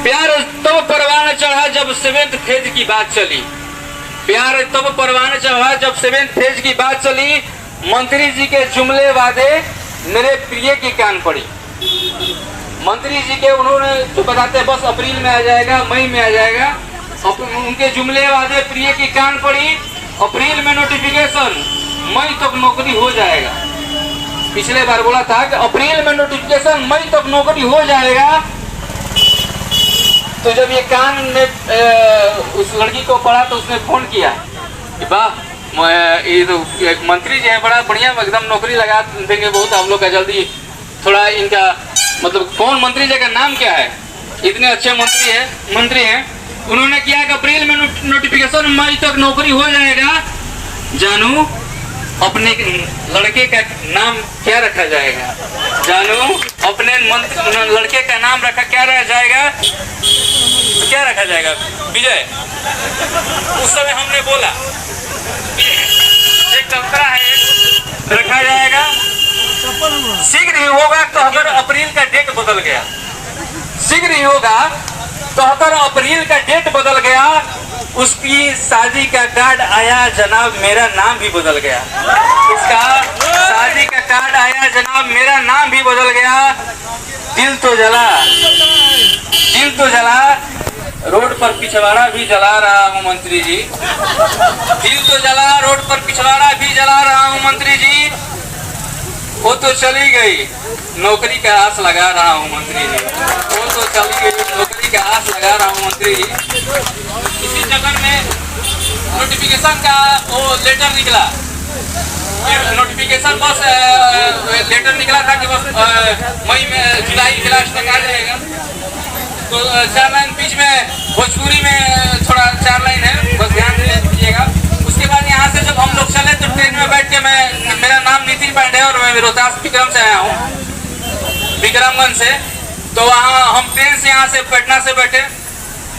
प्यार तब परवाना चढ़ा जब 7th फेज की बात चली। प्यार तब परवाना चढ़ा जब 7th फेज की बात चली। मंत्री जी के जुमले वादे मेरे प्रिय की कान पड़ी। मंत्री जी के उन्होंने जो बताते बस अप्रैल में आ जाएगा, मई में आ जाएगा, उनके जुमले वादे प्रिय की कान पड़ी। अप्रैल में नोटिफिकेशन, मई तक नौकरी हो जाएगा। पिछले बार बोला था कि अप्रैल में नोटिफिकेशन, मई तक नौकरी हो जाएगा। तो जब ये कान में उस लड़की को पढ़ा तो उसने फोन किया कि वाह ये तो एक मंत्री जी हैं, बड़ा बढ़िया एकदम नौकरी लगा देंगे बहुत हम लोग का जल्दी। थोड़ा इनका मतलब कौन मंत्री जी का नाम क्या है, इतने अच्छे मंत्री हैं। उन्होंने किया कि अप्रैल में नोटिफिकेशन, मई तक नौकरी हो जाएगा। जानू अपने लड़के का नाम क्या रखा जाएगा? जानू अपने लड़के का नाम क्या रखा जाएगा? क्या रखा जाएगा विजय? उस समय हमने बोला एक कल्पना है, रखा जाएगा। शीघ्र ही होगा तो अगर अप्रैल का डेट बदल गया, शीघ्र ही होगा तो अगर अप्रैल का डेट बदल गया, उसकी शादी का कार्ड आया जनाब, मेरा नाम भी बदल गया। उसका शादी का कार्ड आया जनाब, मेरा नाम भी बदल गया। दिल तो जला, दिल तो जला, रोड पर पिछवाड़ा भी जला रहा हूँ मंत्री जी। दिल तो जला, रोड पर पिछवाड़ा भी जला रहा हूँ मंत्री जी। वो तो चली गई, नौकरी का आस लगा रहा हूँ मंत्री जी। वो तो चली गई, नौकरी का आस लगा रहा हूँ मंत्री जी। इसी जगह में नोटिफिकेशन का वो लेटर निकला। नोटिफिकेशन बस लेटर निकला था कि बस मई में जुलाई के लास्ट तक आ जाएगा। तो 4 लाइन बीच में भोजपुरी में थोड़ा 4 लाइन है, बस ध्यान दीजिएगा। उसके बाद यहाँ से जब हम लोग चले तो ट्रेन में बैठ के मेरा नाम नितिन पांडे है और मैं रोहतास विक्रम से आया हूँ, विक्रमगंज से। तो वहाँ हम ट्रेन से यहाँ से पटना से बैठे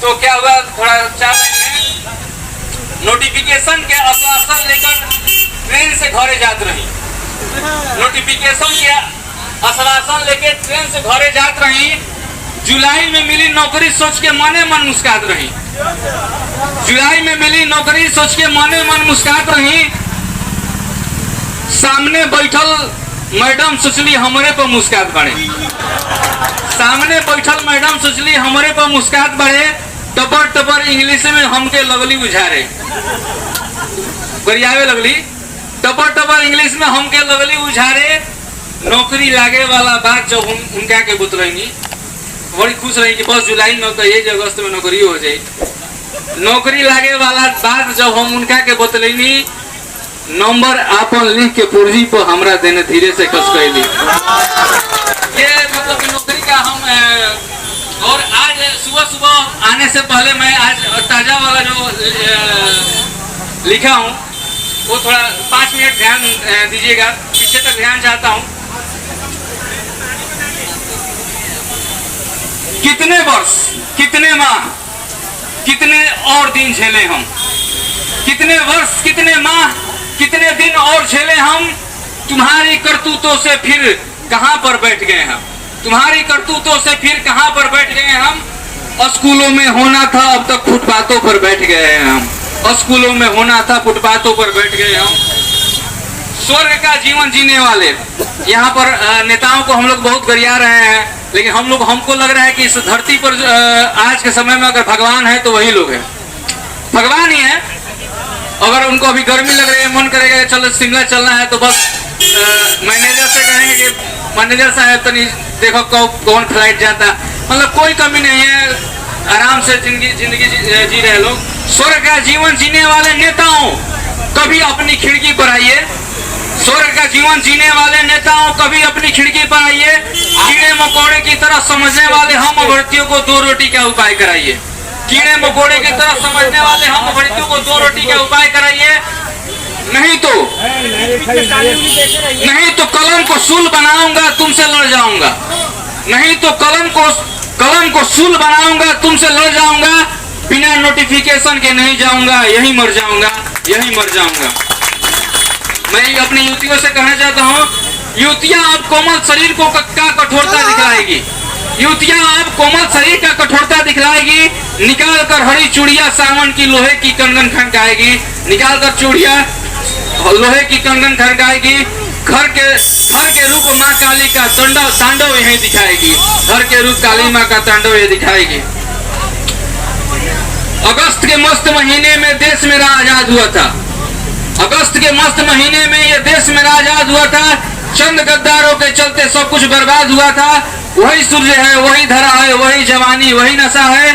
तो क्या हुआ, थोड़ा 4 लाइन में नोटिफिकेशन के आश्वासन लेकर ट्रेन से घरे जात रही। नोटिफिकेशन के आश्वासन लेके ट्रेन से घरे जात रही। जुलाई में मिली नौकरी सोच के मने मन मुस्कुरात रही। जुलाई में मिली नौकरी सोच के मने मन मुस्कुरात रही। सामने बैठल मैडम सोचली हमरे पर मुस्कुरात बढ़े। सामने बैठल मैडम सोचली हमरे पर मुस्कुरात बढ़े। टपर टपर इंग्लिश में हमके लगली बुझारे, गरियावे लगली। टपर टपर इंग्लिश में हमके लगली बुझारे। नौकरी लागे वाला बात जब उनका के बतलेंगी, बड़ी खुश रही कि बस जुलाई में तो ये अगस्त में नौकरी हो जाए। नौकरी लागे वाला बात जब हम उनका के बतलेंगी, नंबर आपन लिख के पुर्जी पर हमरा देने धीरे से कस कैली। ये मतलब नौकरी का हम और आज सुबह सुबह आने से पहले मैं आज ताजा वाला जो लिखा हूँ वो थोड़ा 5 मिनट ध्यान दीजिएगा, पीछे तक ध्यान चाहता हूँ। कितने वर्ष, कितने माह, कितने और दिन झेले हम, कितने वर्ष, कितने माह, कितने दिन और झेले हम। तुम्हारी करतूतों से फिर कहां पर बैठ गए हम, तुम्हारी करतूतों से फिर कहां पर बैठ गए हम। स्कूलों में होना था अब तक फुटपाथों पर बैठ गए हैं हम। स्कूलों में होना था फुटपाथों पर बैठ गए हम। स्वर्ग का जीवन जीने वाले यहाँ पर नेताओं को हम लोग बहुत गरिया रहे हैं, लेकिन हमको लग रहा है कि इस धरती पर आज के समय में अगर भगवान है तो वही लोग हैं, भगवान ही है। अगर उनको अभी गर्मी लग रही है, मन करेगा चलो शिमला चलना है, तो बस मैनेजर से कहेंगे कि मैनेजर साहब तो नहीं देखो कौन फ्लाइट जाता। मतलब कोई कमी नहीं है, आराम से जिंदगी जी रहे लोग। स्वर्ग का जीवन जीने वाले नेताओं कभी अपनी खिड़की पर आइए। स्वर्ग का जीवन जीने वाले नेताओं कभी अपनी खिड़की पर आइए। कीड़े मकोड़े की तरह समझने वाले हम अभ्यर्थियों को 2 रोटी का उपाय कराइए। कीड़े मकोड़े की तरह समझने वाले हम अभ्यर्थियों को 2 रोटी का उपाय कराइए। नहीं तो कलम को सूल बनाऊंगा, तुमसे लड़ जाऊंगा। नहीं तो कलम को सूल बनाऊंगा, तुमसे लड़ जाऊंगा। बिना नोटिफिकेशन के नहीं जाऊंगा, यही मर जाऊंगा, यही मर जाऊंगा। मैं अपनी युवतियों से कहना चाहता हूँ, युवतियां अब कोमल शरीर को का कठोरता दिखाएगी। युवतियां अब कोमल शरीर का कठोरता दिखलाएगी, निकाल कर हरी चूड़िया सावन की लोहे की कंगन खनकाएगी, निकाल कर चूड़िया लोहे की कंगन खनकाएगी। घर के रूप माँ काली का तांडव यही दिखाएगी, घर के रूप काली माँ का तांडव ये दिखाएगी। अगस्त के मस्त महीने में देश मेरा आजाद हुआ था, अगस्त के मस्त महीने में ये देश मेरा आजाद हुआ था। चंद गद्दारों के चलते सब कुछ बर्बाद हुआ था। वही सूर्य है, वही धरा है, वही जवानी, वही नशा है।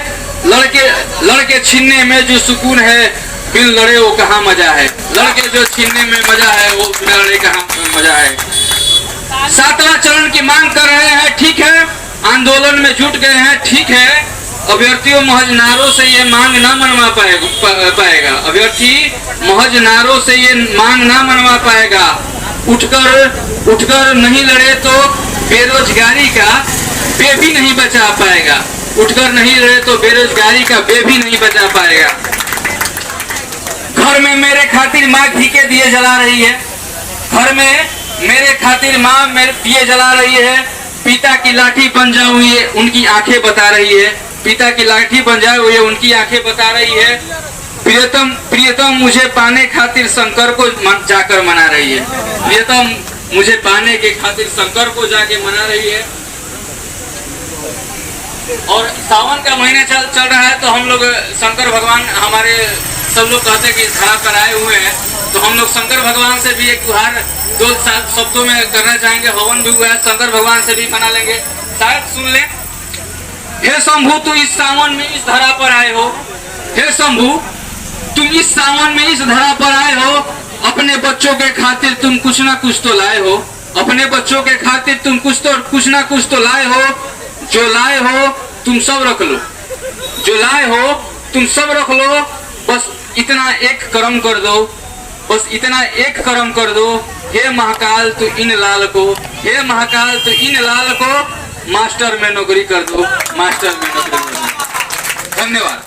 लड़के छीनने में जो सुकून है, बिन लड़े वो कहाँ मजा है। लड़के जो छीनने में मजा है, वो बिन लड़े कहाँ मजा है। 7वां चरण की मांग कर रहे हैं, ठीक है, आंदोलन में जुट गए हैं, ठीक है। अभ्यर्थियों महज नारों से ये मांग ना मनवा पाएगा, अभ्यर्थी महज नारों से ये मांग ना मनवा पाएगा। उठकर नहीं लड़े तो बेरोजगारी का बे भी नहीं बचा पाएगा, उठकर नहीं लड़े तो बेरोजगारी का बे भी नहीं बचा पाएगा। घर में मेरे खातिर माँ घी के दिए जला रही है, घर में मेरे खातिर माँ मेरे दिए जला रही है। पिता की लाठी बन जाऊं ये उनकी आंखें बता रही है, पिता की लाठी बन जाऊं ये उनकी आंखें बता रही है। प्रियतम मुझे पाने खातिर शंकर को जाकर मना रही है, प्रियतम मुझे पाने के खातिर शंकर को जाके मना रही है। और सावन का महीना चल रहा है, तो हम लोग शंकर भगवान, हमारे सब लोग कहते हैं कि धरा पर आए हुए हैं, तो हम लोग शंकर भगवान से भी एक गुहार 2 शब्दों में करना चाहेंगे। हवन भी हुआ है, शंकर भगवान से भी मना लेंगे, शायद सुन लें। हे शंभू तू इस सावन में इस धरा पर आए हो, हे शंभू तुम इस सावन में इस धरा पर आए हो। अपने बच्चों के खातिर तुम कुछ ना कुछ तो लाए हो, अपने बच्चों के खातिर तुम कुछ ना कुछ तो लाए हो। जो लाए हो तुम सब रख लो, जो लाए हो तुम सब रख लो। बस इतना एक कर्म कर दो, बस इतना एक कर्म कर दो। हे महाकाल तू इन लाल को, हे महाकाल तू इन लाल को मास्टर में नौकरी कर दो, मास्टर में नौकरी कर दो। धन्यवाद।